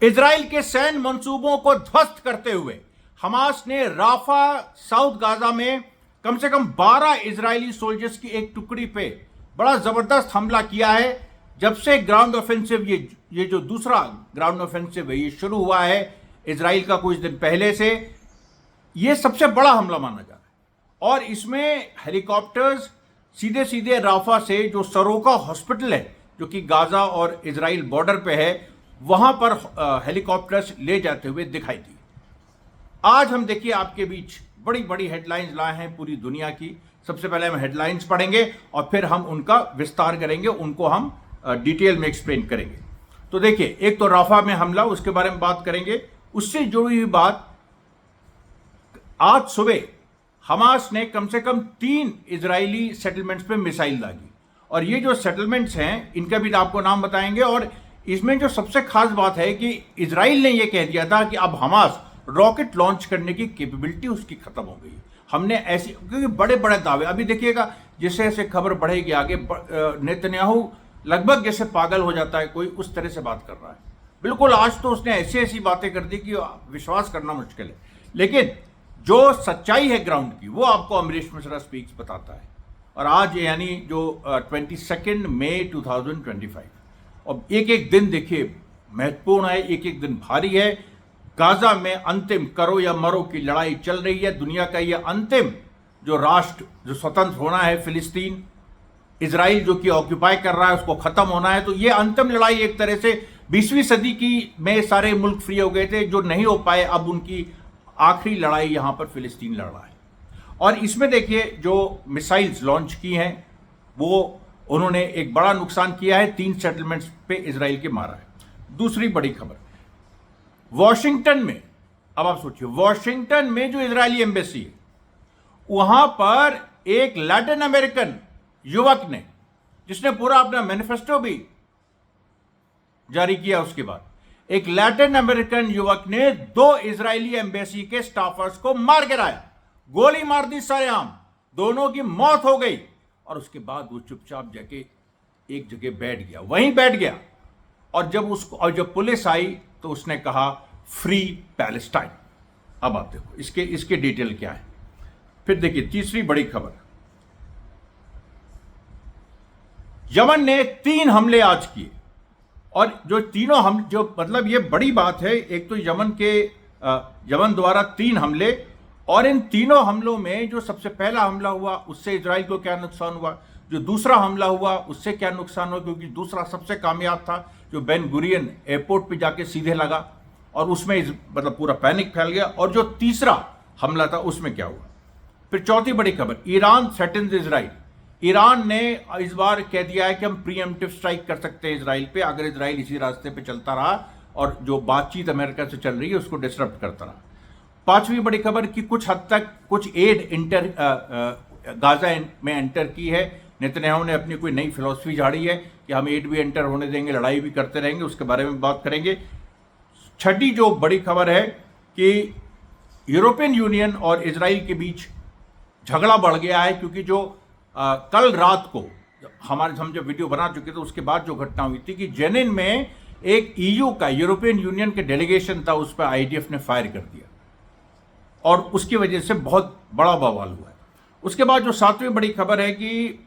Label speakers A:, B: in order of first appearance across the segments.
A: Israel के सैन्य मंसूबों को ध्वस्त करते हुए हमास ने राफा साउथ गाजा में कम से कम 12 इजरायली सोल्जर्स की एक टुकड़ी पे बड़ा जबरदस्त हमला किया है। जब से ग्राउंड ऑफेंसिव ये जो दूसरा ग्राउंड ऑफेंसिव है ये शुरू हुआ है इजराइल का कुछ दिन पहले से, ये सबसे बड़ा हमला माना जा रहा है। और इसमें हेलीकॉप्टर्स सीधे सीधे राफा से जो सरोका हॉस्पिटल है जो कि गाजा और इजराइल बॉर्डर पे है वहां पर हेलीकॉप्टर्स ले जाते हुए दिखाई दिए। आज हम देखिए आपके बीच बड़ी बड़ी हेडलाइंस लाए हैं पूरी दुनिया की। सबसे पहले हम हेडलाइंस पढ़ेंगे और फिर हम उनका विस्तार करेंगे, उनको हम डिटेल में एक्सप्लेन करेंगे। तो देखिए, एक तो राफा में हमला, उसके बारे में बात करेंगे। उससे जुड़ी हुई बात, आज सुबह हमास ने कम से कम 3 इजरायली सेटलमेंट्स पे मिसाइल दागी और ये जो सेटलमेंट्स हैं इनका भी आपको नाम बताएंगे। और इसमें जो सबसे खास बात है कि इजराइल ने यह कह दिया था कि अब हमास रॉकेट लॉन्च करने की कैपेबिलिटी उसकी खत्म हो गई। हमने ऐसी, क्योंकि बड़े बड़े दावे, अभी देखिएगा जैसे जैसे खबर बढ़ेगी आगे, नेतन्याहू लगभग जैसे पागल हो जाता है कोई, उस तरह से बात कर रहा है। बिल्कुल, आज तो उसने ऐसी ऐसी बातें कर दी कि विश्वास करना मुश्किल है। लेकिन जो सच्चाई है ग्राउंड की वो आपको अमरीश मिश्रा स्पीक्स बताता है। और आज यानी जो 22 मई 2025, और एक एक दिन देखिए महत्वपूर्ण है, एक एक दिन भारी है। गाजा में अंतिम करो या मरो की लड़ाई चल रही है। दुनिया का यह अंतिम जो राष्ट्र जो स्वतंत्र होना है फिलिस्तीन, इजराइल जो कि ऑक्यूपाई कर रहा है उसको खत्म होना है। तो यह अंतिम लड़ाई एक तरह से 20वीं सदी की में सारे मुल्क फ्री हो गए थे, जो नहीं हो पाए, अब उनकी आखिरी लड़ाई यहां पर फिलिस्तीन लड़ रहा है। और इसमें देखिए जो मिसाइल्स लॉन्च की हैं वो उन्होंने एक बड़ा नुकसान किया है, 3 सेटलमेंट्स पे इजराइल के मारा है। दूसरी बड़ी खबर, वॉशिंगटन में, अब आप सोचिए वॉशिंगटन में जो इजरायली एम्बेसी है वहां पर एक लैटिन अमेरिकन युवक ने, जिसने पूरा अपना मैनिफेस्टो भी जारी किया, उसके बाद एक लैटिन अमेरिकन युवक ने 2 इजरायली एम्बेसी के स्टाफर्स को मार गिराया, गोली मार दी सरेआम, दोनों की मौत हो गई। और उसके बाद वो चुपचाप जाके एक जगह बैठ गया, वहीं बैठ गया। और जब पुलिस आई तो उसने कहा फ्री पैलेस्टाइन। अब आप देखो इसके डिटेल क्या है। फिर देखिए तीसरी बड़ी खबर, यमन ने 3 हमले आज किए। और जो तीनों हम जो मतलब ये बड़ी बात है, एक तो यमन द्वारा 3 हमले, और इन तीनों हमलों में जो सबसे पहला हमला हुआ उससे इजराइल को क्या नुकसान हुआ, जो दूसरा हमला हुआ उससे क्या नुकसान हुआ, क्योंकि दूसरा सबसे कामयाब था जो बेन गुरियन एयरपोर्ट पे जाके सीधे लगा और उसमें मतलब पूरा पैनिक फैल गया। और जो तीसरा हमला था उसमें क्या हुआ। फिर चौथी बड़ी खबर, ईरान थ्रेटन्स इजराइल। ईरान ने इस बार कह दिया है कि हम प्रीएम्प्टिव स्ट्राइक कर सकते हैं इजराइल पे, अगर इजराइल इसी रास्ते पे चलता रहा और जो बातचीत अमेरिका से चल रही है उसको डिस्टर्ब करता रहा। पांचवी बड़ी खबर कि कुछ हद तक कुछ एड गाजा में एंटर की है। नेतन्याहू ने अपनी कोई नई फिलॉसफी झाड़ी है कि हम एड भी एंटर होने देंगे, लड़ाई भी करते रहेंगे, उसके बारे में बात करेंगे। छठी जो बड़ी खबर है कि यूरोपियन यूनियन और इजराइल के बीच झगड़ा बढ़ गया है, क्योंकि जो कल रात को हम जब वीडियो बना चुके थे उसके बाद जो घटना हुई थी कि जेनिन में एक ईयू का, यूरोपियन यूनियन के डेलीगेशन था, उस पर आईडीएफ ने फायर कर दिया और उसकी वजह से बहुत बड़ा बवाल हुआ है। उसके बाद जो 7वीं बड़ी खबर है कि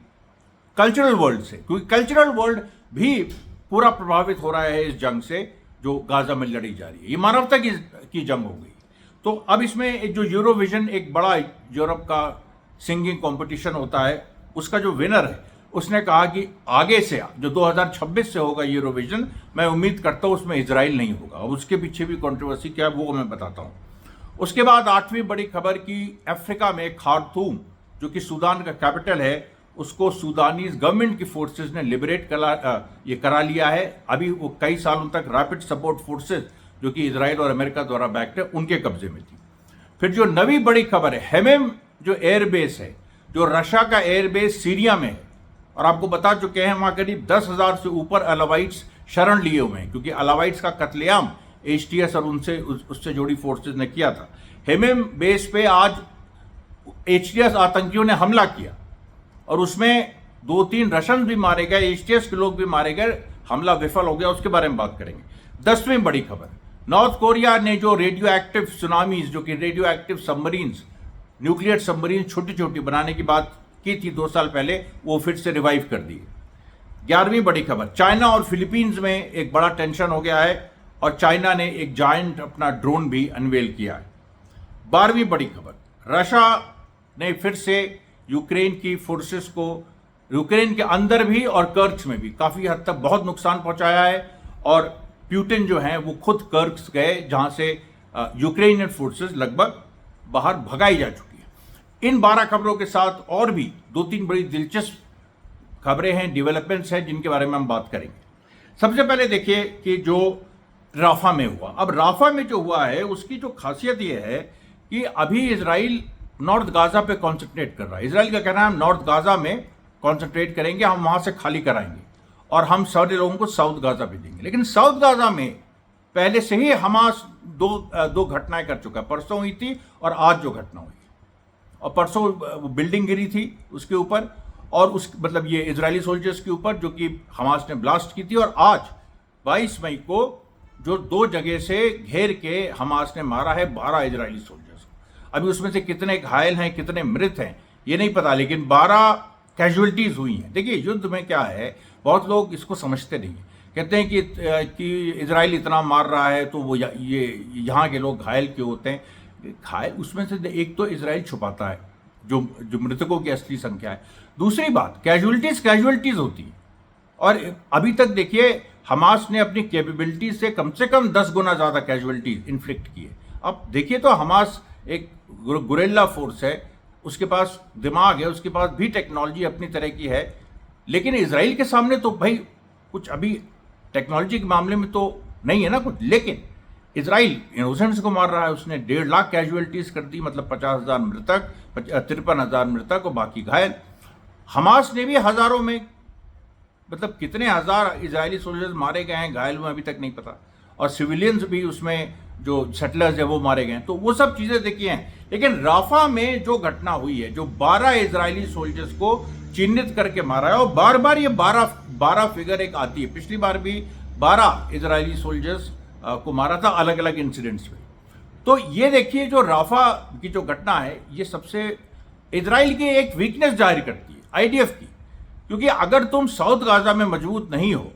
A: कल्चरल वर्ल्ड से, क्योंकि कल्चरल वर्ल्ड भी पूरा प्रभावित हो रहा है इस जंग से जो गाजा में लड़ी जा रही है। ये मानवता की जंग हो गई। तो अब इसमें जो यूरोविजन, एक बड़ा यूरोप का सिंगिंग कंपटीशन होता है, उसका जो विनर है उसने कहा कि आगे से जो 2026 से होगा यूरोविजन, मैं उम्मीद करता हूं उसमें इजराइल नहीं होगा। अब उसके पीछे भी कंट्रोवर्सी क्या है वो मैं बताता हूं। उसके बाद 8वीं बड़ी खबर कि अफ्रीका में खार्तूम जो कि सूडान का कैपिटल है, उसको सूडानीज गवर्नमेंट की फोर्सेस ने लिबरेट करा लिया है। अभी वो कई सालों तक रैपिड सपोर्ट फोर्सेस जो कि इजराइल और अमेरिका द्वारा बैक्ड है उनके कब्जे में थी। फिर जो 9वीं बड़ी खबर है, हेमेम जो एयरबेस है, जो रशिया का एयरबेस सीरिया में है, और आपको बता चुके हैं वहां करीब 10,000 से ऊपर अलावाइट्स शरण लिए हुए हैं, क्योंकि अलावाइट्स का कत्लेआम एचटीएस और उससे जुड़ी फोर्सेज ने किया था। हेमेम बेस पे आज एचटीएस आतंकियों ने हमला किया और उसमें 2-3 रशियन भी मारे गए, एचटीएस के लोग भी मारे गए, हमला विफल हो गया, उसके बारे में बात करेंगे। 10वीं बड़ी खबर, नॉर्थ कोरिया ने जो रेडियो एक्टिव सुनामीज, जो कि radio active submarines, nuclear submarine छोटी छोटी बनाने की बात की थी 2 साल पहले, वो फिर से रिवाइव कर दी। 11वीं बड़ी खबर, चाइना और फिलीपींस में एक बड़ा टेंशन हो गया है और चाइना ने एक जायंट अपना ड्रोन भी अनवेल किया है। 12वीं बड़ी खबर, रशिया ने फिर से यूक्रेन की फोर्सेस को यूक्रेन के अंदर भी और कर्स्क में भी काफ़ी हद तक बहुत नुकसान पहुंचाया है और प्यूटिन जो हैं वो खुद कर्स्क गए, जहां से यूक्रेनियन फोर्सेस लगभग बाहर भगाई जा चुकी है। इन 12 खबरों के साथ और भी 2-3 बड़ी दिलचस्प खबरें हैं, डेवलपमेंट्स हैं, जिनके बारे में हम बात करेंगे। सबसे पहले देखिए कि जो राफा में हुआ, अब राफा में जो हुआ है उसकी जो खासियत यह है कि अभी इजराइल नॉर्थ गाजा पे कॉन्सेंट्रेट कर रहा है। इजराइल का कहना है हम नॉर्थ गाजा में कॉन्सेंट्रेट करेंगे, हम वहां से खाली कराएंगे और हम सारे लोगों को साउथ गाजा भी देंगे। लेकिन साउथ गाजा में पहले से ही हमास दो घटनाएं कर चुका है। परसों हुई थी और आज जो घटना हुई, और परसों बिल्डिंग गिरी थी उसके ऊपर, और उस मतलब ये इजरायली सोल्जर्स के ऊपर जो कि हमास ने ब्लास्ट की थी। और आज 22 मई को जो 2 जगह से घेर के हमास ने मारा है 12 इजरायली सोल्जर्स को। अभी उसमें से कितने घायल हैं, कितने मृत हैं, ये नहीं पता, लेकिन 12 कैजुअलिटीज हुई हैं। देखिए, युद्ध में क्या है, बहुत लोग इसको समझते नहीं हैं। कहते हैं कि इजराइल इतना मार रहा है तो वो ये यहाँ के लोग घायल क्यों होते हैं। घायल उसमें से एक तो इजराइल छुपाता है जो मृतकों की असली संख्या है। दूसरी बात, कैजुअलिटीज होती है। और अभी तक देखिए हमास ने अपनी कैपेबिलिटी से कम 10 गुना ज़्यादा कैजुअलिटीज इन्फ्लिक्ट की है। अब देखिए तो हमास एक गुरेला फोर्स है, उसके पास दिमाग है, उसके पास भी टेक्नोलॉजी अपनी तरह की है, लेकिन इजराइल के सामने तो भाई कुछ अभी टेक्नोलॉजी के मामले में तो नहीं है ना कुछ। लेकिन इजराइल इनोसेंट्स को मार रहा है, उसने 1.5 लाख कैजुअलिटीज कर दी, मतलब 50,000 मृतक, 53,000 मृतक और बाकी घायल। हमास ने भी हजारों में, मतलब कितने हजार इजरायली सोल्जर्स मारे गए हैं, घायल हुए अभी तक नहीं पता, और सिविलियंस भी उसमें जो सेटलर्स है वो मारे गए। तो वो सब चीजें देखी हैं। लेकिन राफा में जो घटना हुई है, जो 12 इजरायली सोल्जर्स को चिन्हित करके मारा है, और बार बार ये 12 फिगर एक आती है। पिछली बार भी 12 इजरायली सोल्जर्स को मारा था अलग अलग इंसिडेंट्स में। तो ये देखिए जो राफा की जो घटना है, ये सबसे इजराइल की एक वीकनेस जाहिर करती है, आईडीएफ की। क्योंकि अगर तुम साउथ गाजा में मजबूत नहीं हो,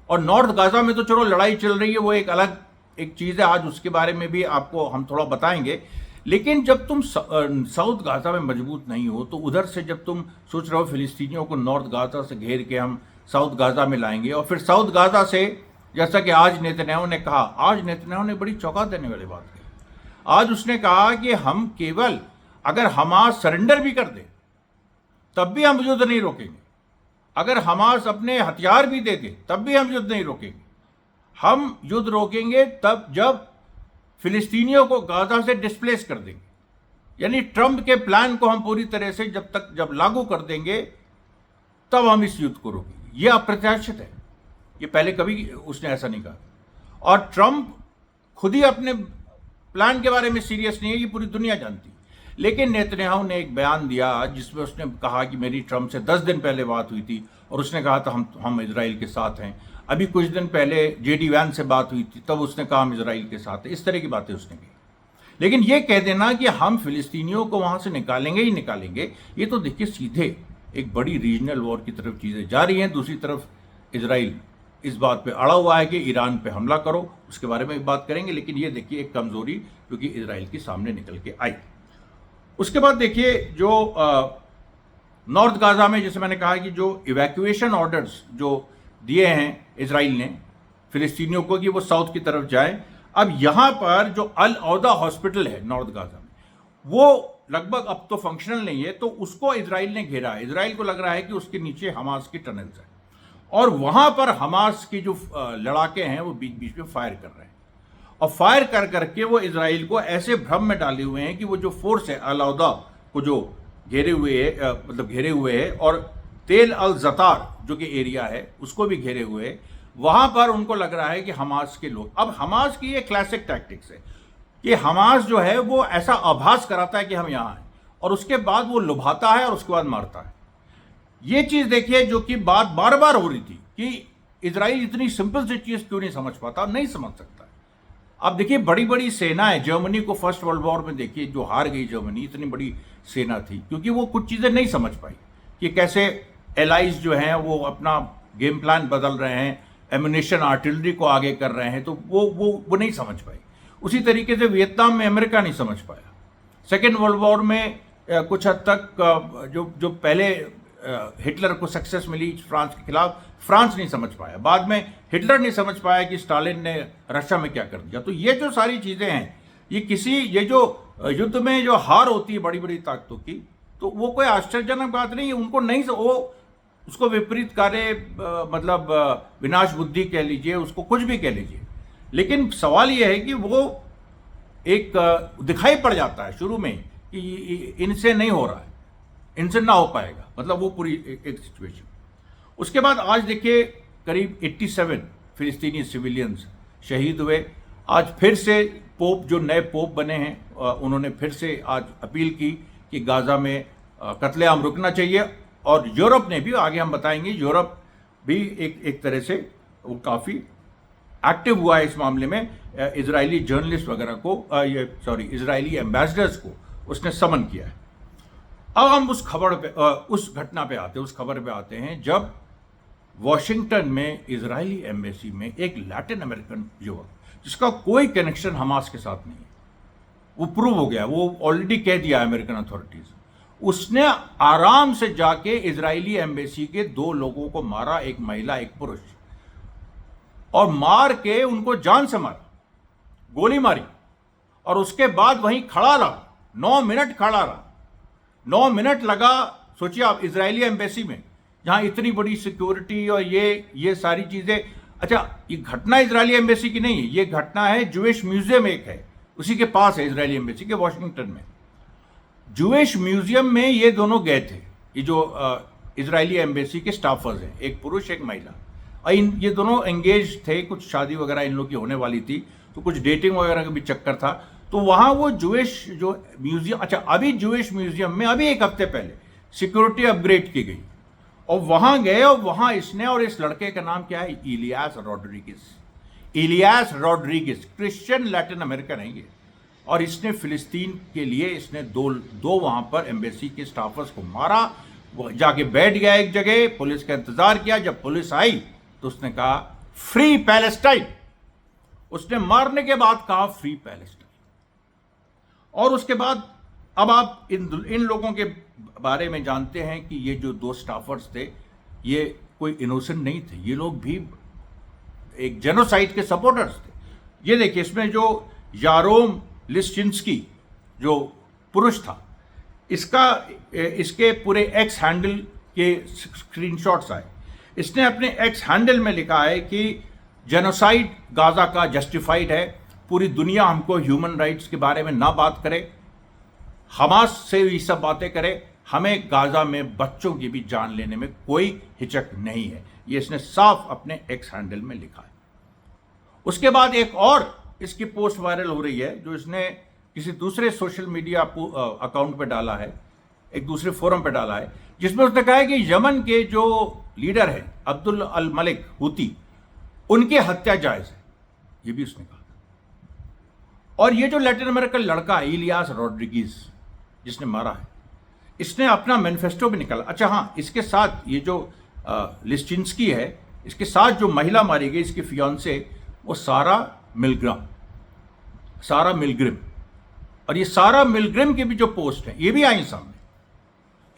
A: और नॉर्थ गाजा में तो चलो लड़ाई चल रही है, वो एक अलग एक चीज़ है, आज उसके बारे में भी आपको हम थोड़ा बताएंगे। लेकिन जब तुम साउथ गाजा में मजबूत नहीं हो, तो उधर से जब तुम सोच रहे हो फिलिस्तीनियों को नॉर्थ गाजा से घेर के हम साउथ गाजा में लाएंगे, और फिर साउथ गाजा से, जैसा कि आज नेतन्याहू ने कहा, आज नेतन्याहू ने बड़ी चौंका देने वाली बात कही। आज उसने कहा कि हम केवल अगर हमास सरेंडर भी कर दे तब भी हम युद्ध नहीं रोकेंगे, अगर हमास अपने हथियार भी दे दे तब भी हम युद्ध नहीं रोकेंगे। हम युद्ध रोकेंगे तब जब फिलिस्तीनियों को गाजा से डिस्प्लेस कर देंगे। यानी ट्रंप के प्लान को हम पूरी तरह से जब लागू कर देंगे तब हम इस युद्ध को रोकेंगे। यह अप्रत्याशित है, ये पहले कभी उसने ऐसा नहीं कहा। और ट्रंप खुद ही अपने प्लान के बारे में सीरियस नहीं है, ये पूरी दुनिया जानती है। लेकिन नेतन्याहू ने एक बयान दिया जिसमें उसने कहा कि मेरी ट्रंप से 10 दिन पहले बात हुई थी और उसने कहा था हम इजराइल के साथ हैं। अभी कुछ दिन पहले जेडी वैन से बात हुई थी, तब उसने कहा हम इजराइल के साथ हैं। इस तरह की बातें उसने की। लेकिन ये कह देना कि हम फिलिस्तीनियों को वहां से निकालेंगे ही निकालेंगे, ये तो देखिए सीधे एक बड़ी रीजनल वॉर की तरफ चीजें जा रही हैं। दूसरी तरफ इजराइल इस बात पे अड़ा हुआ है कि ईरान पे हमला करो, उसके बारे में भी बात करेंगे। लेकिन ये देखिए एक कमजोरी क्योंकि इजराइल के सामने निकल के आई। उसके बाद देखिए जो नॉर्थ गाजा में, जैसे मैंने कहा कि जो इवैक्यूएशन ऑर्डर्स जो दिए हैं इजराइल ने फिलिस्तीनियों को कि वो साउथ की तरफ जाएं। अब यहां पर जो अल औदा हॉस्पिटल है नॉर्थ गाजा में, वो लगभग अब तो फंक्शनल नहीं है, तो उसको इजराइल ने घेरा है। इजराइल को लग रहा है कि उसके नीचे हमास की टनल्स है और वहां पर हमास की जो लड़ाके हैं वो बीच बीच में फायर कर रहे हैं, और फायर कर करके वो इजराइल को ऐसे भ्रम में डाले हुए हैं कि वो जो फोर्स है अल औदा को जो घेरे हुए है, मतलब घेरे हुए है, और तेल अल जतार जो कि एरिया है उसको भी घेरे हुए है। वहां पर उनको लग रहा है कि हमास के लोग, अब हमास की ये क्लासिक टैक्टिक्स है कि हमास जो है वो ऐसा आभास कराता है कि हम यहां हैं, और उसके बाद वो लुभाता है और उसके बाद मारता है। ये चीज देखिए जो कि बात बार बार हो रही थी कि इजराइल इतनी सिंपल सी चीज क्यों नहीं समझ पाता, नहीं समझ सकता। आप देखिए बड़ी बड़ी सेना है, जर्मनी को फर्स्ट वर्ल्ड वॉर में देखिए जो हार गई जर्मनी, इतनी बड़ी सेना थी क्योंकि वो कुछ चीज़ें नहीं समझ पाई कि कैसे एलाइज जो हैं वो अपना गेम प्लान बदल रहे हैं, एम्यूनेशन आर्टिलरी को आगे कर रहे हैं, तो वो नहीं समझ पाई। उसी तरीके से वियतनाम में अमेरिका नहीं समझ पाया। सेकेंड वर्ल्ड वॉर में कुछ हद तक जो पहले हिटलर को सक्सेस मिली फ्रांस के खिलाफ, फ्रांस नहीं समझ पाया। बाद में हिटलर नहीं समझ पाया कि स्टालिन ने रशिया में क्या कर दिया। तो ये जो सारी चीज़ें हैं, ये जो युद्ध में जो हार होती है बड़ी बड़ी ताकतों की, तो वो कोई आश्चर्यजनक बात नहीं है। उनको नहीं, वो उसको विपरीत कार्य मतलब विनाश बुद्धि कह लीजिए, उसको कुछ भी कह लीजिए, लेकिन सवाल ये है कि वो एक दिखाई पड़ जाता है शुरू में कि इनसे नहीं हो रहा है, इनसे ना हो पाएगा, मतलब वो पूरी एक सिचुएशन। उसके बाद आज देखिए करीब 87 फिलिस्तीनी सिविलियंस शहीद हुए। आज फिर से पोप, जो नए पोप बने हैं, उन्होंने फिर से आज अपील की कि गाजा में कत्लेआम रुकना चाहिए। और यूरोप ने भी, आगे हम बताएंगे, यूरोप भी एक तरह से वो काफ़ी एक्टिव हुआ है इस मामले में। इजरायली जर्नलिस्ट वगैरह को, इजरायली एम्बेसडर्स को उसने समन किया है। अब हम उस खबर पे, उस घटना पे आते हैं, उस खबर पे आते हैं जब वॉशिंगटन में इजरायली एम्बेसी में एक लैटिन अमेरिकन युवक, जिसका कोई कनेक्शन हमास के साथ नहीं है, वो प्रूव हो गया, वो ऑलरेडी कह दिया अमेरिकन अथॉरिटीज, उसने आराम से जाके इजरायली एम्बेसी के 2 लोगों को मारा, एक महिला एक पुरुष, और मार के उनको जान से मारा, गोली मारी, और उसके बाद वहीं खड़ा रहा, 9 मिनट खड़ा रहा। 9 मिनट लगा। सोचिए आप, इजरायली एम्बेसी में जहां इतनी बड़ी सिक्योरिटी और ये सारी चीजें। अच्छा, ये घटना इजरायली एम्बेसी की नहीं है, ये घटना है जूइश म्यूजियम एक है, उसी के पास है, इजरायली एम्बेसी के वॉशिंगटन में। जूइश म्यूजियम में ये दोनों गए थे, ये जो इजरायली एम्बेसी के स्टाफर्स हैं, एक पुरुष एक महिला, और ये दोनों एंगेज थे, कुछ शादी वगैरह इन लोग की होने वाली थी, तो कुछ डेटिंग वगैरह का भी चक्कर था। तो वहाँ वो जूइश जो म्यूजियम, अच्छा अभी जूइश म्यूजियम में अभी 1 हफ्ते पहले सिक्योरिटी अपग्रेड की गई, और वहाँ गए, और वहाँ इसने, और इस लड़के का नाम क्या है, Ilyas Rodriguez, Christian Latin American है ये, और इसने फिलिस्तीन के लिए इसने दो वहाँ पर एम्बेसी के स्टाफर्स को मारा। वो जाके बैठ गया एक जगह, पुलिस का इंतजार किया। जब पुलिस आई तो उसने कहा फ्री पैलेस्टाइन, उसने मारने के बाद कहा फ्री पैलेस्टाइन। और उसके बाद अब आप इन लोगों के बारे में जानते हैं कि ये जो 2 स्टाफर्स थे, ये कोई इनोसेंट नहीं थे, ये लोग भी एक जेनोसाइड के सपोर्टर्स थे। ये देखिए, इसमें जो यारोम लिस्चिंस्की जो पुरुष था, इसके पूरे एक्स हैंडल के स्क्रीनशॉट्स आए। इसने अपने एक्स हैंडल में लिखा है कि जेनोसाइड गाजा का जस्टिफाइड है, पूरी दुनिया हमको ह्यूमन राइट्स के बारे में ना बात करे, हमास से ये सब बातें करे, हमें गाजा में बच्चों की भी जान लेने में कोई हिचक नहीं है। ये इसने साफ अपने एक्स हैंडल में लिखा है। उसके बाद एक और इसकी पोस्ट वायरल हो रही है, जो इसने किसी दूसरे सोशल मीडिया अकाउंट पे डाला है, एक दूसरे फोरम पे डाला है, जिसमें उसने कहा है कि यमन के जो लीडर हैं अब्दुल अल मलिक हूती, उनकी हत्या जायज है, ये भी उसने कहा। और ये जो लैटिन अमेरिकन लड़का है इलियास रॉड्रिगेज, जिसने मारा है, इसने अपना मैनिफेस्टो भी निकाला। अच्छा हाँ, इसके साथ ये जो लिस्चिंस्की है, इसके साथ जो महिला मारी गई, इसकी फियांसे, वो सारा मिलग्रिम, और ये सारा मिलग्रिम की भी जो पोस्ट है ये भी आई सामने।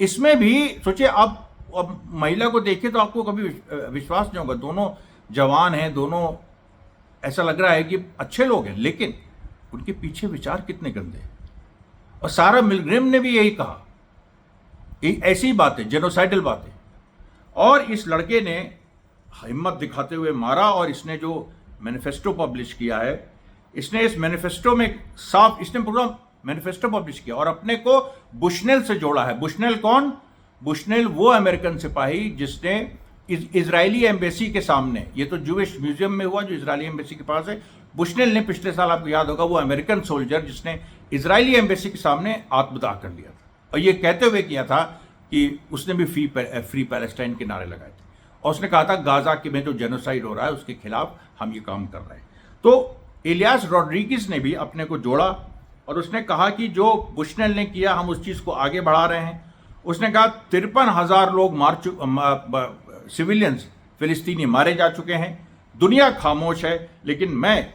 A: इसमें भी सोचिए, अब महिला को देखिए तो आपको कभी विश्वास नहीं होगा, दोनों जवान हैं, दोनों ऐसा लग रहा है कि अच्छे लोग हैं, लेकिन उनके पीछे विचार कितने गंदे हैं। और सारा मिलग्रिम ने भी यही कहा, ऐसी बातें, जेनोसाइडल बातें। और इस लड़के ने हिम्मत दिखाते हुए मारा, और इसने जो मैनिफेस्टो पब्लिश किया है, इसने इस मैनिफेस्टो में साफ, इसने पूरा मैनिफेस्टो पब्लिश किया और अपने को बुशनेल से जोड़ा है। बुशनेल कौन? बुशनेल वो अमेरिकन सिपाही जिसने इजरायली एम्बेसी के सामने, ये तो जूइश म्यूजियम में हुआ जो इजरायली एम्बेसी के पास है, बुशनेल ने पिछले साल, आपको याद होगा, वो अमेरिकन सोल्जर जिसने इजरायली एम्बेसी के सामने आत्मदाह कर लिया था, और ये कहते हुए किया था कि उसने भी फ्री पैलेस्टाइन के नारे लगाए थे, और उसने कहा था गाजा के में जो जेनोसाइड हो रहा है उसके खिलाफ हम ये काम कर रहे हैं। तो इलियास रॉड्रिगिस ने भी अपने को जोड़ा और उसने कहा कि जो बुशनेल ने किया हम उस चीज़ को आगे बढ़ा रहे हैं। उसने कहा 53,000 लोग सिविलियंस फिलिस्तीनी मारे जा चुके हैं, दुनिया खामोश है, लेकिन मैं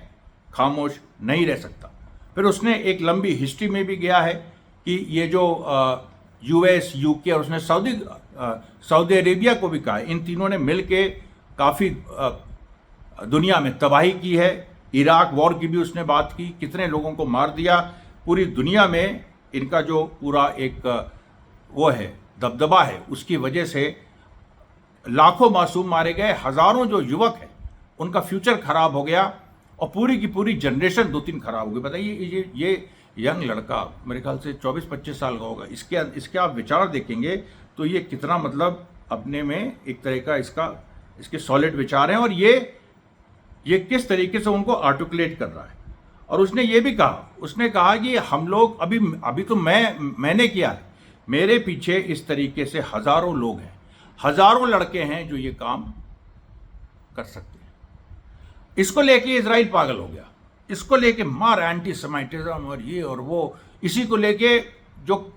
A: खामोश नहीं रह सकता। फिर उसने एक लंबी हिस्ट्री में भी गया है कि ये जो यूएस, यूके और उसने सऊदी अरेबिया को भी कहा, इन तीनों ने मिल के काफ़ी दुनिया में तबाही की है। इराक वॉर की भी उसने बात की, कितने लोगों को मार दिया। पूरी दुनिया में इनका जो पूरा एक वो है दबदबा है, उसकी वजह से लाखों मासूम मारे गए, हज़ारों जो युवक हैं उनका फ्यूचर खराब हो गया और पूरी की पूरी जनरेशन 2-3 खराब हो गई। बताइए ये यंग लड़का मेरे ख्याल से 24-25 साल का होगा, इसके आप विचार देखेंगे तो ये कितना मतलब अपने में एक तरह का इसके सॉलिड विचार हैं और ये किस तरीके से उनको आर्टिकुलेट कर रहा है। और उसने ये भी कहा, उसने कहा कि हम लोग अभी तो मैंने किया है, मेरे पीछे इस तरीके से हज़ारों लोग हैं, हज़ारों लड़के हैं जो ये काम कर सकते हैं। इसको लेके इजराइल पागल हो गया, इसको लेके मार एंटीसेमिटिज्म और ये और वो, इसी को लेके जो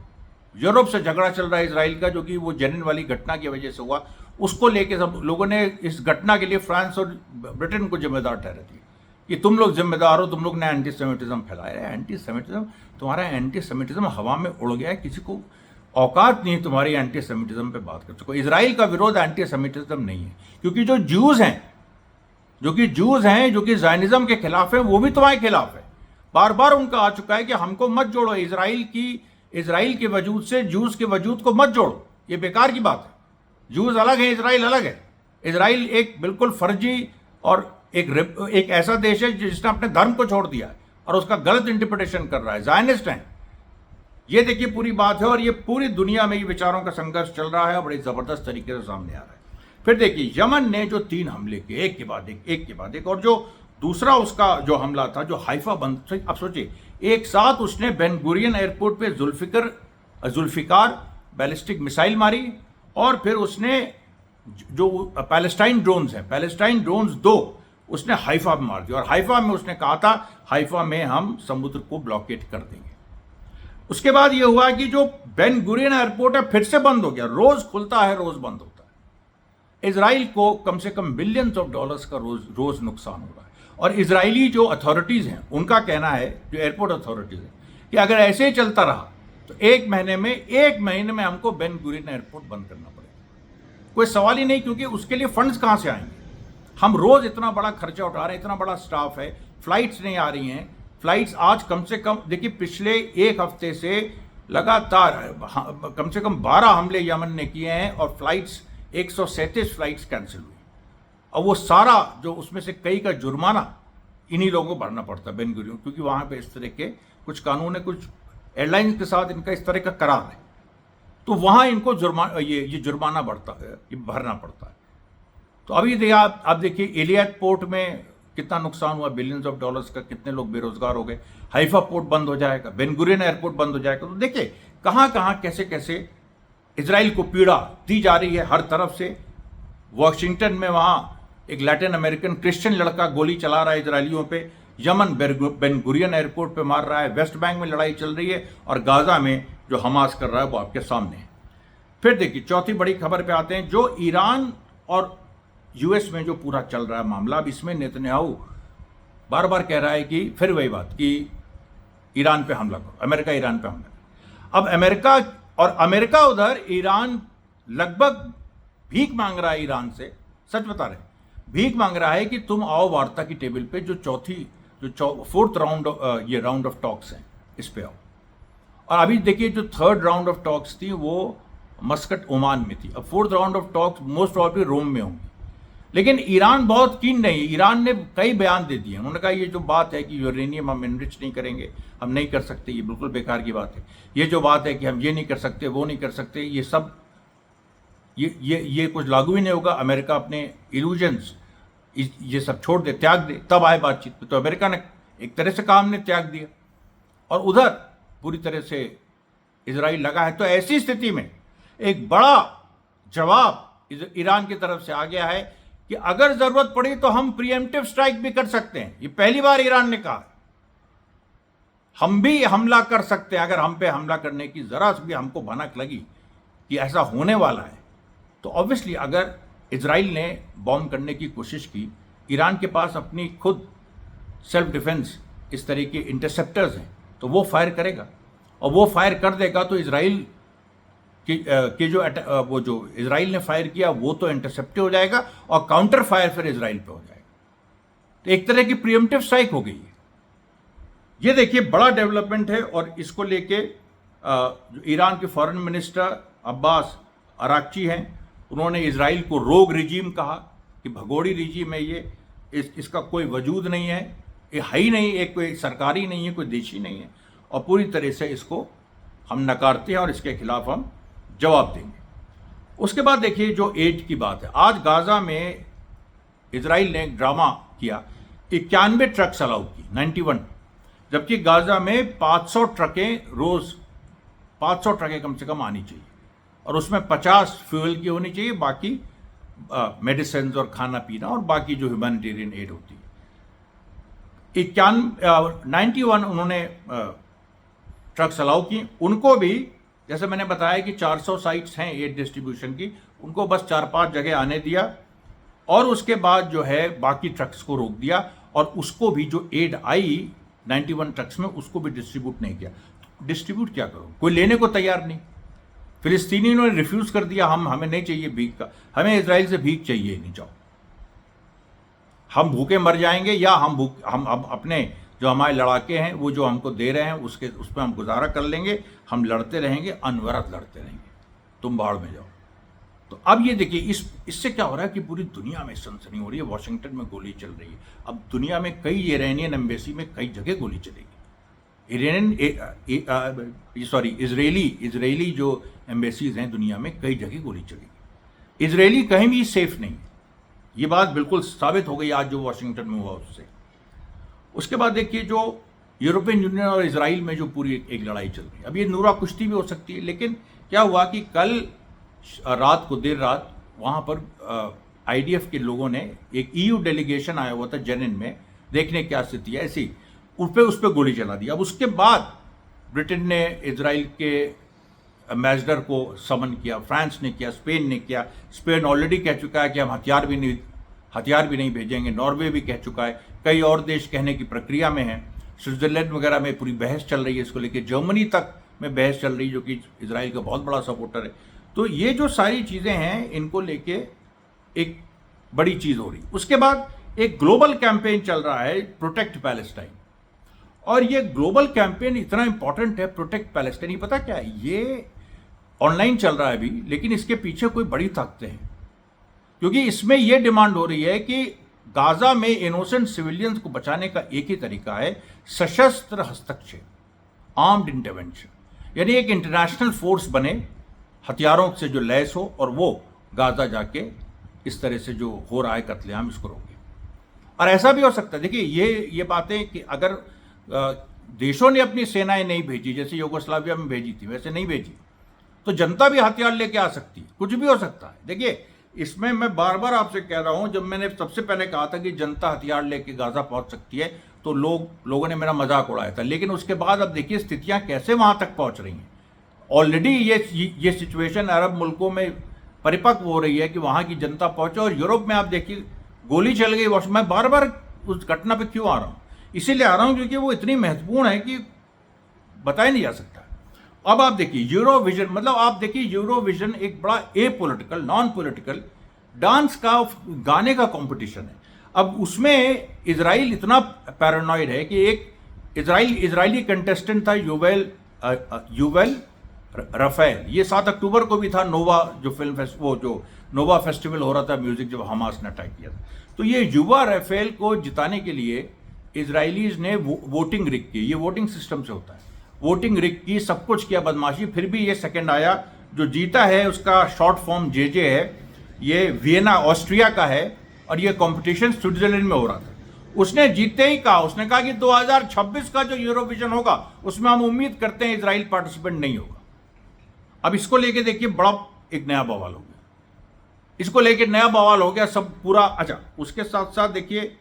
A: यूरोप से झगड़ा चल रहा है इजराइल का, जो कि वो जेनिन वाली घटना की वजह से हुआ, उसको लेके सब लोगों ने इस घटना के लिए फ्रांस और ब्रिटेन को जिम्मेदार ठहरा दिया कि तुम लोग जिम्मेदार हो, तुम लोग ने एंटीसेमिटिज्म फैलाया है। एंटीसेमिटिज्म, तुम्हारा एंटीसेमिटिज्म हवा में उड़ गया है, किसी को औकात नहीं तुम्हारी एंटीसेमिटिज्म पे बात कर सको। इजराइल का विरोध एंटीसेमिटिज्म नहीं है, क्योंकि जो ज्यूज़ हैं जो कि ज़ायनिज़्म के खिलाफ हैं, वो भी तुम्हारे खिलाफ है। बार बार उनका आ चुका है कि हमको मत जोड़ो, इजराइल के वजूद से ज्यूज़ के वजूद को मत जोड़ो, ये बेकार की बात है। ज्यूज़ अलग है, इजराइल अलग है। इजराइल एक बिल्कुल फर्जी और एक ऐसा देश है जिसने अपने धर्म को छोड़ दिया है और उसका गलत इंटरप्रिटेशन कर रहा है, ज़ायनिस्ट हैं। ये देखिए पूरी बात है और ये पूरी दुनिया में ये विचारों का संघर्ष चल रहा है और बड़ी ज़बरदस्त तरीके से सामने आ रहा है। फिर देखिए यमन ने जो 3 हमले किए, एक के बाद एक, और जो दूसरा उसका जो हमला था, जो हाइफा बंद, अब सोचिए एक साथ उसने बेन गुरियन एयरपोर्ट पे जुल्फिकार बैलिस्टिक मिसाइल मारी और फिर उसने जो पैलेस्टाइन ड्रोन्स 2 उसने हाइफा में मार दिया और हाइफा में उसने कहा था हाइफा में हम समुद्र को ब्लॉकेट कर देंगे। उसके बाद ये हुआ कि जो बेन गुरियन एयरपोर्ट है फिर से बंद हो गया, रोज खुलता है रोज बंद होता है। इजराइल को कम से कम बिलियंस ऑफ डॉलर्स का रोज नुकसान हो रहा है और इजरायली जो अथॉरिटीज़ हैं उनका कहना है, जो एयरपोर्ट अथॉरिटीज़ है, कि अगर ऐसे ही चलता रहा तो एक महीने में हमको बेन गुरियन एयरपोर्ट बंद करना पड़ेगा। कोई सवाल ही नहीं, क्योंकि उसके लिए फंड्स कहाँ से आएंगे। हम रोज़ इतना बड़ा खर्चा उठा रहे हैं, इतना बड़ा स्टाफ है, फ्लाइट्स नहीं आ रही हैं। फ्लाइट्स आज कम से कम देखिए पिछले एक हफ्ते से लगातार कम से कम 12 हमले यमन ने किए हैं और फ्लाइट्स 137 फ्लाइट्स कैंसिल हुई और वो सारा जो उसमें से कई का जुर्माना इन्हीं लोगों को भरना पड़ता है बेन गुरियन, क्योंकि वहाँ पे इस तरह के कुछ कानून है, कुछ एयरलाइंस के साथ इनका इस तरह का करार है, तो वहाँ इनको ये जुर्माना भरना पड़ता है। तो अभी आप देखिए इलियट पोर्ट में कितना नुकसान हुआ, बिलियंस ऑफ डॉलर्स का, कितने लोग बेरोजगार हो गए। हाइफा पोर्ट बंद हो जाएगा, बेन गुरियन एयरपोर्ट बंद हो जाएगा। तो देखिए कहाँ कहाँ कैसे कैसे इजराइल को पीड़ा दी जा रही है हर तरफ से। वॉशिंगटन में वहाँ एक लैटिन अमेरिकन क्रिश्चियन लड़का गोली चला रहा है इजरायलियों पे, यमन बेन गुरियन एयरपोर्ट पे मार रहा है, वेस्ट बैंक में लड़ाई चल रही है और गाजा में जो हमास कर रहा है वो आपके सामने है। फिर देखिए चौथी बड़ी खबर पे आते हैं, जो ईरान और यूएस में जो पूरा चल रहा है मामला। अब इसमें नेतन्याहू बार बार कह रहा है कि फिर वही बात कि ईरान पे हमला करो, अमेरिका ईरान पे हमला करो। अब अमेरिका उधर ईरान लगभग भीख मांग रहा है ईरान से, सच बता रहे, भीख मांग रहा है कि तुम आओ वार्ता की टेबल पे, जो फोर्थ राउंड ऑफ टॉक्स हैं इस पे आओ। और अभी देखिए जो थर्ड राउंड ऑफ टॉक्स थी वो मस्कट ओमान में थी, अब fourth round of talks most probably Rome में होंगी। लेकिन ईरान बहुत कीन नहीं, ईरान ने कई बयान दे दिए। उन्होंने कहा ये जो बात है कि यूरेनियम हम इनरिच नहीं करेंगे, हम नहीं कर सकते, ये बिल्कुल बेकार की बात है। ये जो बात है कि हम ये नहीं कर सकते, वो नहीं कर सकते, ये सब ये कुछ लागू ही नहीं होगा। अमेरिका अपने इल्यूजन्स ये सब छोड़ दे, त्याग दे, तब आए बातचीत पे। तो अमेरिका ने एक तरह से काम ने त्याग दिया और उधर पूरी तरह से इजराइल लगा है। तो ऐसी स्थिति में एक बड़ा जवाब ईरान की तरफ से आ गया है कि अगर जरूरत पड़ी तो हम प्रीएम्प्टिव स्ट्राइक भी कर सकते हैं। ये पहली बार ईरान ने कहा हम भी हमला कर सकते हैं। अगर हम पे हमला करने की जरा सी भी हमको भनक लगी कि ऐसा होने वाला है, तो ऑब्वियसली अगर इजराइल ने बॉम्ब करने की कोशिश की, ईरान के पास अपनी खुद सेल्फ डिफेंस इस तरह के इंटरसेप्टर्स हैं, तो वो फायर करेगा, और वो फायर कर देगा तो इजराइल कि जो इजराइल ने फायर किया वो तो इंटरसेप्ट हो जाएगा, और काउंटर फायर फिर इजराइल पे हो जाएगा। तो एक तरह की प्रीएम्प्टिव स्ट्राइक हो गई है। ये देखिए बड़ा डेवलपमेंट है, और इसको लेके जो ईरान के फॉरेन मिनिस्टर अब्बास अराक्ची हैं, उन्होंने इजराइल को रोग रिजीम कहा कि भगोड़ी रिजीम है ये, इसका कोई वजूद नहीं है, ये है ही नहीं, एक कोई सरकारी नहीं है, कोई देशी नहीं है, और पूरी तरह से इसको हम नकारते हैं और इसके खिलाफ हम जवाब देंगे। उसके बाद देखिए जो एड की बात है, आज गाजा में इजराइल ने एक ड्रामा किया, 91 ट्रक्स अलाउ की, 91, जबकि गाजा में 500 ट्रकें रोज 500 ट्रकें कम से कम आनी चाहिए, और उसमें 50 फ्यूल की होनी चाहिए, बाकी मेडिसिन और खाना पीना और बाकी जो ह्यूमैनिटेरियन एड होती है। 91 उन्होंने ट्रक्स अलाउ की। उनको भी जैसे मैंने बताया कि 400 साइट्स हैं एड डिस्ट्रीब्यूशन की, उनको बस 4-5 जगह आने दिया, और उसके बाद जो है बाकी ट्रक्स को रोक दिया, और उसको भी जो एड आई 91 ट्रक्स में उसको भी डिस्ट्रीब्यूट नहीं किया। डिस्ट्रीब्यूट क्या करो, कोई लेने को तैयार नहीं। फिलिस्तीनियों ने रिफ्यूज कर दिया, हमें नहीं चाहिए भीख का, हमें इजराइल से भीख चाहिए नहीं, जाओ, हम भूखे मर जाएंगे, या हम अपने जो हमारे लड़ाके हैं वो जो हमको दे रहे हैं उस पर हम गुजारा कर लेंगे, हम लड़ते रहेंगे, अनवरत लड़ते रहेंगे, तुम बाढ़ में जाओ। तो अब ये देखिए इससे क्या हो रहा है कि पूरी दुनिया में सनसनी हो रही है, वॉशिंगटन में गोली चल रही है, अब दुनिया में कई इरानियन एम्बेसी में कई जगह गोली चलेगी। इजरायली जो एम्बेसीज हैं दुनिया में कई जगह गोली चलेगी। इजरायली कहीं भी सेफ नहीं, ये बात बिल्कुल साबित हो गई आज जो वॉशिंगटन में हुआ उससे। उसके बाद देखिए जो यूरोपियन यूनियन और इजराइल में जो पूरी एक लड़ाई चल रही है, अब ये नूरा कुश्ती भी हो सकती है, लेकिन क्या हुआ कि कल रात को देर रात वहाँ पर आईडीएफ के लोगों ने एक ईयू डेलीगेशन आया हुआ था जेनिन में, देखने क्या स्थिति है, ऐसी उस पर गोली चला दी। अब उसके बाद ब्रिटेन ने इजराइल के एम्बेसडर को समन किया, फ्रांस ने किया, स्पेन ने किया। स्पेन ऑलरेडी कह चुका है कि हम हथियार भी नहीं भेजेंगे, नॉर्वे भी कह चुका है, कई और देश कहने की प्रक्रिया में हैं, स्विट्जरलैंड वगैरह में पूरी बहस चल रही है इसको लेकर, जर्मनी तक में बहस चल रही है जो कि इजराइल का बहुत बड़ा सपोर्टर है। तो ये जो सारी चीज़ें हैं इनको लेके एक बड़ी चीज़ हो रही। उसके बाद एक ग्लोबल कैंपेन चल रहा है प्रोटेक्ट पैलेस्टाइन, और ये ग्लोबल कैंपेन इतना इंपॉर्टेंट है प्रोटेक्ट पैलेस्टाइन, पता क्या है, ये ऑनलाइन चल रहा है अभी, लेकिन इसके पीछे कोई बड़ी ताकतें हैं, क्योंकि इसमें यह डिमांड हो रही है कि गाजा में इनोसेंट सिविलियंस को बचाने का एक ही तरीका है, सशस्त्र हस्तक्षेप, आर्म्ड इंटरवेंशन, यानी एक इंटरनेशनल फोर्स बने हथियारों से जो लैस हो, और वो गाजा जाके इस तरह से जो हो रहा है कत्लेआम इसको रोके। और ऐसा भी हो सकता है, देखिए ये बातें कि अगर देशों ने अपनी सेनाएं नहीं भेजी, जैसे यूगोस्लाविया में भेजी थी वैसे नहीं भेजी, तो जनता भी हथियार लेके आ सकती है, कुछ भी हो सकता है। देखिए इसमें मैं बार बार आपसे कह रहा हूं, जब मैंने सबसे पहले कहा था कि जनता हथियार लेके गाजा पहुंच सकती है, तो लोगों ने मेरा मजाक उड़ाया था, लेकिन उसके बाद अब देखिए स्थितियां कैसे वहां तक पहुंच रही हैं। ऑलरेडी ये सिचुएशन अरब मुल्कों में परिपक्व हो रही है कि वहां की जनता पहुंचे, और यूरोप में आप देखिए गोली चल गई। मैं बार बार उस घटना पे क्यों आ रहा हूं, इसीलिए आ रहा हूं क्योंकि वो इतनी महत्वपूर्ण है कि बताया नहीं जा सकता। अब आप देखिए यूरोविजन, मतलब आप देखिए यूरोविजन एक बड़ा एपॉलिटिकल, नॉन पॉलिटिकल डांस का, गाने का कंपटीशन है। अब उसमें इजराइल इतना पैरानॉइड है कि एक इजरायली कंटेस्टेंट था युवेल रफेल, ये 7 अक्टूबर को भी था नोवा जो जो नोवा फेस्टिवल हो रहा था म्यूजिक, जब हमास ने अटैक किया था। तो ये युवा रफेल को जिताने के लिए इजरायलीज ने वोटिंग रिग की, ये वोटिंग सिस्टम से होता है, वोटिंग रिग की, सब कुछ किया बदमाशी, फिर भी ये सेकंड आया। जो जीता है उसका शॉर्ट फॉर्म जेजे है, ये वियना ऑस्ट्रिया का है, और ये कंपटीशन स्विट्जरलैंड में हो रहा था। उसने जीतते ही कहा, उसने कहा कि 2026 का जो यूरोविजन होगा उसमें हम उम्मीद करते हैं इजराइल पार्टिसिपेंट नहीं होगा। अब इसको लेके देखिए बड़ा एक नया बवाल हो गया। इसको लेके नया बवाल हो गया सब पूरा। अच्छा, उसके साथ साथ देखिए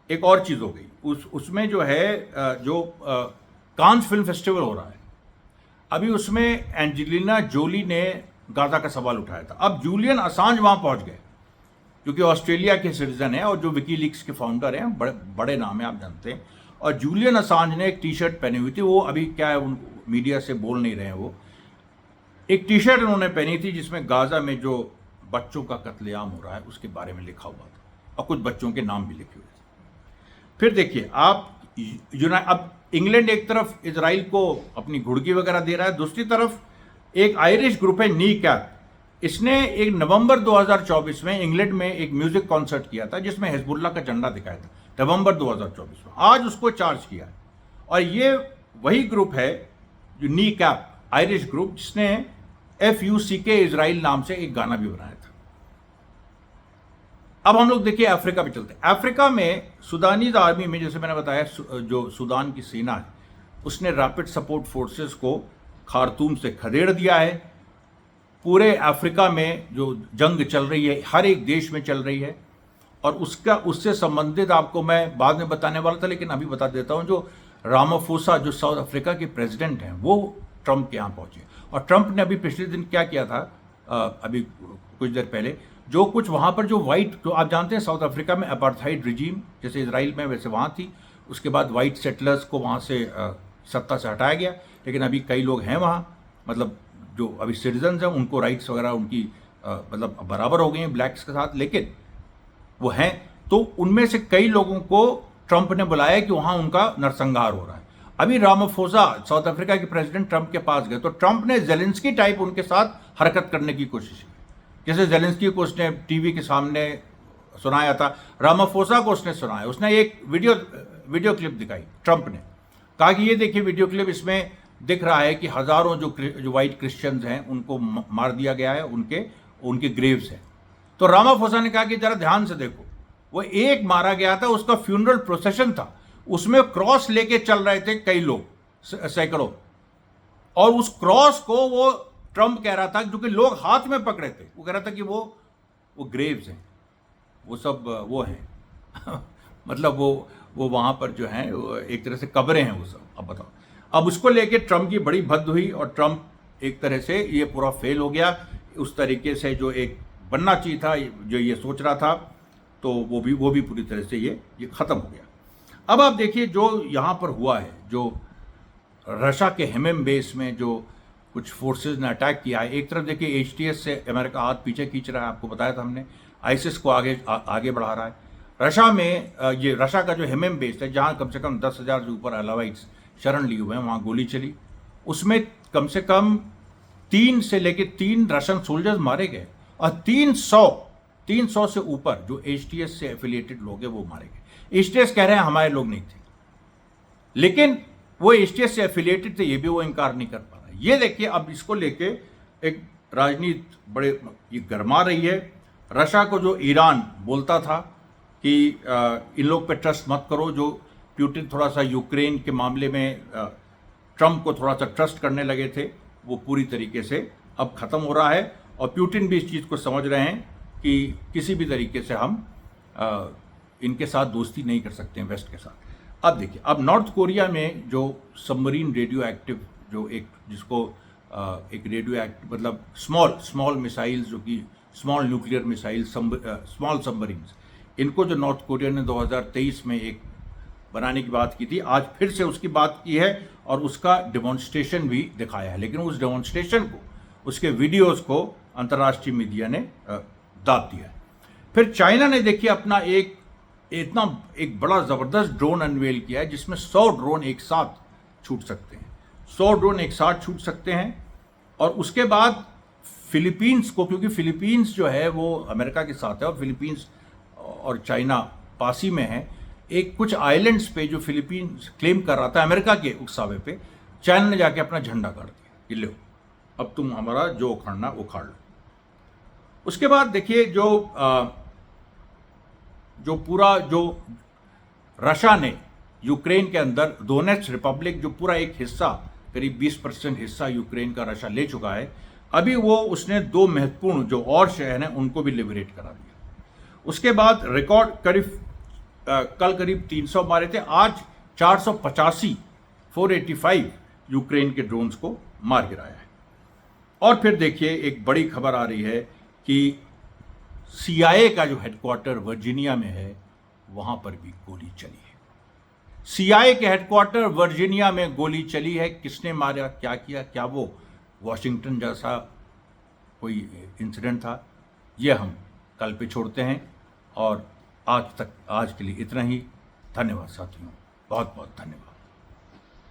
A: एक और चीज़ हो गई, उसमें जो है कांस फिल्म फेस्टिवल हो रहा है अभी, उसमें एंजेलिना जोली ने गाजा का सवाल उठाया था। अब जूलियन असांज वहां पहुंच गए, क्योंकि ऑस्ट्रेलिया के सिटीजन है और जो विकीलीक्स के फाउंडर हैं, बड़े नाम है, आप जानते हैं। और जूलियन असांज ने एक टी शर्ट पहनी हुई थी, वो अभी क्या है, उन मीडिया से बोल नहीं रहे हैं। वो एक टी शर्ट उन्होंने पहनी थी जिसमें गाजा में जो बच्चों का कत्लेआम हो रहा है उसके बारे में लिखा हुआ था, और कुछ बच्चों के नाम भी लिखे हुए थे। फिर देखिए आप, अब इंग्लैंड एक तरफ इजराइल को अपनी घुड़की वगैरह दे रहा है, दूसरी तरफ एक आयरिश ग्रुप है नी कैप, इसने एक नवंबर 2024 में इंग्लैंड में एक म्यूजिक कॉन्सर्ट किया था जिसमें हिजबुल्लाह का झंडा दिखाया था, नवंबर 2024 में। आज उसको चार्ज किया है, और ये वही ग्रुप है जो नी कैप आयरिश ग्रुप, जिसने FUCK इजराइल नाम से एक गाना भी बनाया था। अब हम लोग देखिए अफ्रीका पे चलते हैं। अफ्रीका में सुदानीज आर्मी में, जैसे मैंने बताया, जो सुदान की सेना है उसने रैपिड सपोर्ट फोर्सेस को खार्तूम से खदेड़ दिया है। पूरे अफ्रीका में जो जंग चल रही है, हर एक देश में चल रही है, और उससे संबंधित आपको मैं बाद में बताने वाला था, लेकिन अभी बता देता हूं। जो रामाफोसा, जो साउथ अफ्रीका के प्रेसिडेंट हैं, वो ट्रंप के यहाँ पहुंचे, और ट्रंप ने अभी पिछले दिन क्या किया था, अभी कुछ देर पहले, जो कुछ वहाँ पर जो वाइट, जो आप जानते हैं साउथ अफ्रीका में अपार्थाइड रिजीम जैसे इजराइल में वैसे वहाँ थी, उसके बाद वाइट सेटलर्स को वहाँ से सत्ता से हटाया गया, लेकिन अभी कई लोग हैं वहाँ, मतलब जो अभी सिटीजन्स हैं उनको राइट्स वगैरह उनकी मतलब बराबर हो गई हैं ब्लैक्स के साथ, लेकिन वो हैं। तो उनमें से कई लोगों को ट्रंप ने बुलाया कि वहाँ उनका नरसंहार हो रहा है। अभी रामाफोसा साउथ अफ्रीका के प्रेसिडेंट ट्रंप के पास गए, तो ट्रंप ने जेलेंस्की टाइप उनके साथ हरकत करने की कोशिश की। जैसे जेलेंस्की को उसने टीवी के सामने सुनाया था, रामाफोसा को उसने सुनाया। उसने एक वीडियो क्लिप दिखाई, ट्रंप ने कहा कि ये देखिए वीडियो क्लिप, इसमें दिख रहा है कि हजारों जो वाइट क्रिश्चियंस हैं उनको मार दिया गया है, उनके ग्रेव्स हैं। तो रामाफोसा ने कहा कि जरा ध्यान से देखो, वो एक मारा गया था, उसका फ्यूनरल प्रोसेशन था, उसमें क्रॉस लेके चल रहे थे कई लोग, सैकड़ों, और उस क्रॉस को वो ट्रंप कह रहा था, जो कि लोग हाथ में पकड़े थे, वो कह रहा था कि वो ग्रेव्स हैं, वो सब वो हैं मतलब वो वहां पर जो है एक तरह से कब्रें हैं वो सब। अब बताओ, अब उसको लेके ट्रंप की बड़ी भद्द हुई, और ट्रंप एक तरह से ये पूरा फेल हो गया। उस तरीके से जो एक बनना चाहिए था, जो ये सोच रहा था, तो वो भी पूरी तरह से ये खत्म हो गया। अब आप देखिए जो यहाँ पर हुआ है, जो रशिया के हेमेम बेस में जो कुछ फोर्सेस ने अटैक किया है, एक तरफ देखिए HTS से अमेरिका हाथ पीछे खींच रहा है, आपको बताया था हमने, आईसिस को आगे बढ़ा रहा है। रशिया में ये रशिया का जो हेमेम बेस है, जहाँ कम से कम 10,000 से ऊपर अलावाइट्स शरण लिए हुए हैं, वहाँ गोली चली, उसमें कम से कम 3 रशियन सोल्जर्स मारे गए, और 300 से ऊपर जो HTS से एफिलिएटेड लोग हैं वो मारे गए। HTS कह रहे हैं हमारे लोग नहीं थे, लेकिन वो HTS से एफिलिएटेड थे, ये भी वो इनकार नहीं कर पा रहा। ये देखिए अब इसको लेके एक राजनीति बड़े ये गरमा रही है। रशिया को जो ईरान बोलता था कि इन लोग पे ट्रस्ट मत करो, जो प्यूटिन थोड़ा सा यूक्रेन के मामले में ट्रंप को थोड़ा सा ट्रस्ट करने लगे थे, वो पूरी तरीके से अब खत्म हो रहा है, और प्यूटिन भी इस चीज़ को समझ रहे हैं कि किसी भी तरीके से हम इनके साथ दोस्ती नहीं कर सकते हैं वेस्ट के साथ। अब देखिए, अब नॉर्थ कोरिया में जो सबमरीन रेडियो एक्टिव, जो जिसको एक रेडियो एक्टिव मतलब स्मॉल मिसाइल्स, जो कि small nuclear missile, small submarines, इनको जो नॉर्थ कोरिया ने 2023 में एक बनाने की बात की थी, आज फिर से उसकी बात की है, और उसका डेमोन्स्ट्रेशन भी दिखाया है। लेकिन उस डेमोन्स्ट्रेशन को, उसके वीडियोस को अंतर्राष्ट्रीय मीडिया ने दाब दिया है। फिर चाइना ने देखिए अपना एक बड़ा ज़बरदस्त ड्रोन अनवेल किया है, जिसमें 100 ड्रोन एक साथ छूट सकते हैं, 100 ड्रोन एक साथ छूट सकते हैं। और उसके बाद फिलीपींस को, क्योंकि फिलीपींस जो है वो अमेरिका के साथ है, और फिलीपींस और चाइना पासी में है, एक कुछ आइलैंड्स पे जो फिलीपींस क्लेम कर रहा था अमेरिका के उकसावे पे, चाइना ने जाके अपना झंडा गाड़ दिया कि लो अब तुम हमारा जो उखाड़ना उखाड़ लो। उसके बाद देखिए जो पूरा जो रशिया ने यूक्रेन के अंदर डोनेट्स रिपब्लिक, जो पूरा एक हिस्सा, करीब 20% हिस्सा यूक्रेन का रशिया ले चुका है, अभी वो उसने 2 महत्वपूर्ण जो और शहर हैं उनको भी लिबरेट करा दिया। उसके बाद रिकॉर्ड कल करीब 300 मारे थे, आज 485 485 यूक्रेन के ड्रोन्स को मार गिराया है। और फिर देखिए एक बड़ी खबर आ रही है कि CIA का जो हेडक्वार्टर वर्जीनिया में है वहां पर भी गोली चली है। CIA के हेडक्वार्टर वर्जीनिया में गोली चली है। किसने मारा, क्या किया, क्या वो वॉशिंगटन जैसा कोई इंसिडेंट था, ये हम कल पे छोड़ते हैं। और आज के लिए इतना ही। धन्यवाद साथियों, बहुत बहुत धन्यवाद।